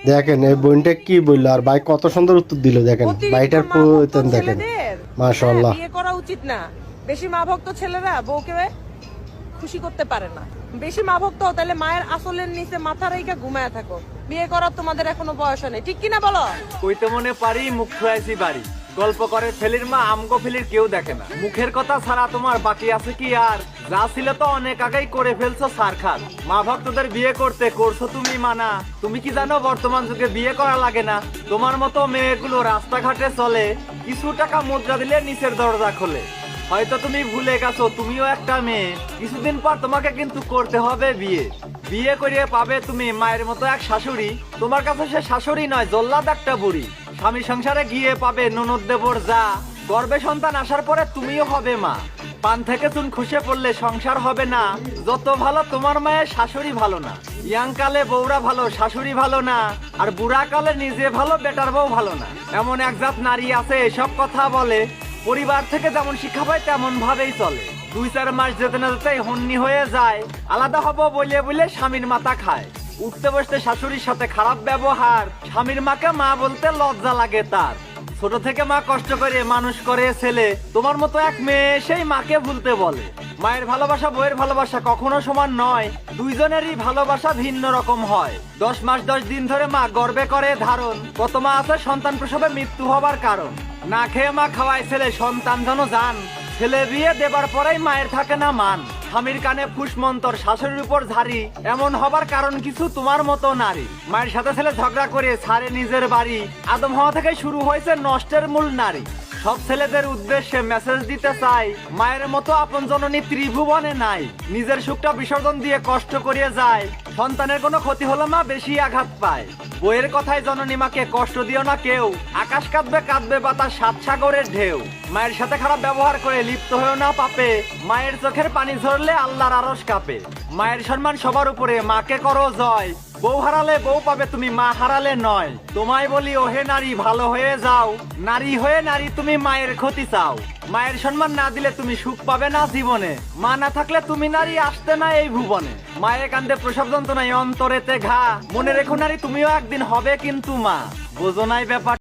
দেখেন এই বোনটা কি বললো, আর ভাই কত সুন্দর উত্তর দিল। দেখেন ভাইটার প্রয়োজন দেখেন, মাশাআল্লাহ। বিয়ে করা উচিত না। বেশি মা ভক্ত ছেলেরা বউকে খুশি করতে পারে না। বেশি মা ভক্ত হও তাহলে মায়ের আসলের নিচে মাথা রেখে ঘুমায় থাকো। বিয়ে করার তোমাদের এখনো বয়স নেই, ঠিক কিনা বলো? কইতে মনে পারি মুখ খুয়াইছি বাড়ি, গল্প করে ফেলির মা আমগো ফেলির কেউ দেখে না। মুখের কথা ছাড়া তোমার বাকি আছে কি আর? যা ছিল তো অনেক আগেই করে ফেলছো সারখার। মা ভক্তদের বিয়ে করতে করছো তুমি মানা। তুমি কি জানো বর্তমান যুগে বিয়ে করা লাগে না? তোমার মতো মেয়েগুলো রাস্তাঘাটে চলে, কিছু টাকা মুদ্রা দিলে নিচের দরজা খোলে। হয়তো তুমি ভুলে গেছো তুমিও একটা মেয়ে, কিছুদিন পর তোমাকে কিন্তু করতে হবে বিয়ে। বিয়ে করিয়ে পাবে তুমি মায়ের মতো এক শাশুড়ি, তোমার কাছে সে শাশুড়ি নয় জল্লাদ একটা বুড়ি। স্বামী সংসারে গিয়ে পাবে ননদ দেবর যা, গর্ভে সন্তান আসার পরে তুমিও হবে মা। পান থেকে চুন খসে পড়লে সংসার হবে না, যত ভালো তোমার মায়ের শাশুড়ি ভালো না। ইয়াং কালে বউরা ভালো শাশুড়ি ভালো না, আর বুড়া কালে নিজে ভালো বেটার বউ ভালো না। এমন এক জাত নারী আছে এসব কথা বলে, পরিবার থেকে যেমন শিক্ষা পায় তেমন ভাবেই চলে। 2-4 মাস যেতে না যেতেই হন্নি হয়ে যায়, আলাদা হবো বলে বলে স্বামীর মাথা খায়। উঠতে বসতে শাশুড়ির সাথে খারাপ ব্যবহার, স্বামীর মাকে মা বলতে লজ্জা লাগে তার। ছোট থেকে মা কষ্ট করে মানুষ করে ছেলে, তোমার মতো এক মেয়ে সেই মাকে ভুলতে বলে। মায়ের ভালোবাসা বউয়ের ভালোবাসা কখনো সমান নয়, দুইজনেরই ভালোবাসা ভিন্ন রকম হয়। 10 মাস 10 দিন ধরে মা গর্ভে করে ধারণ, কত মা আছে সন্তান প্রসবে মৃত্যু হবার কারণ। না খেয়ে মা খাওয়ায় ছেলে সন্তান যেন জান, ছেলে বিয়ে দেবার পরেই মায়ের থাকে না মান। স্বামীর কানে ফুসমন্তর শাশুড়ির উপর ঝাড়ি, এমন হবার কারণ কিছু তোমার মতো নারী। মায়ের সাথে ছেলে ঝগড়া করে ছাড়ে নিজের বাড়ি, আদম হওয়া থেকে শুরু হয়েছে নষ্টের মূল নারী। সব ছেলেদের উদ্দেশ্যে মেসেজ দিতে চাই, মায়ের মতো আপন জননী ত্রিভুবনে নাই। নিজের সুখটা বিসর্জন দিয়ে কষ্ট করিয়ে যায়, সন্তানের কোনো ক্ষতি হলো মা বেশি আঘাত পায়। বইয়ের কথায় জননী মাকে কষ্ট দিও না কেউ, আকাশ কাঁদবে কাঁদবে বাতাস 7 সাগরের ঢেউ। মায়ের সাথে খারাপ ব্যবহার করে লিপ্ত হয়েও না পাপে, মায়ের চোখের পানি ঝরলে আল্লাহর আরশ কাঁপে। মায়ের সম্মান সবার উপরে, মাকে করো জয়। বউ হারালে বউ পাবে তুমি, মা হারালে নয়। তোমায় বলি ওহে নারী ভালো হয়ে যাও, নারী হয়ে নারী তুমি মায়ের ক্ষতি চাও। মায়ের সম্মান না দিলে তুমি সুখ পাবে না জীবনে, মা না থাকলে তুমি নারী আসতে না এই ভুবনে। মায়ের কান্দে প্রসব যন্ত্রণায় অন্তরেতে ঘা, মনে রেখো নারী তুমিও একদিন হবে কিন্তু মা। বোঝো নাই ব্যাপার।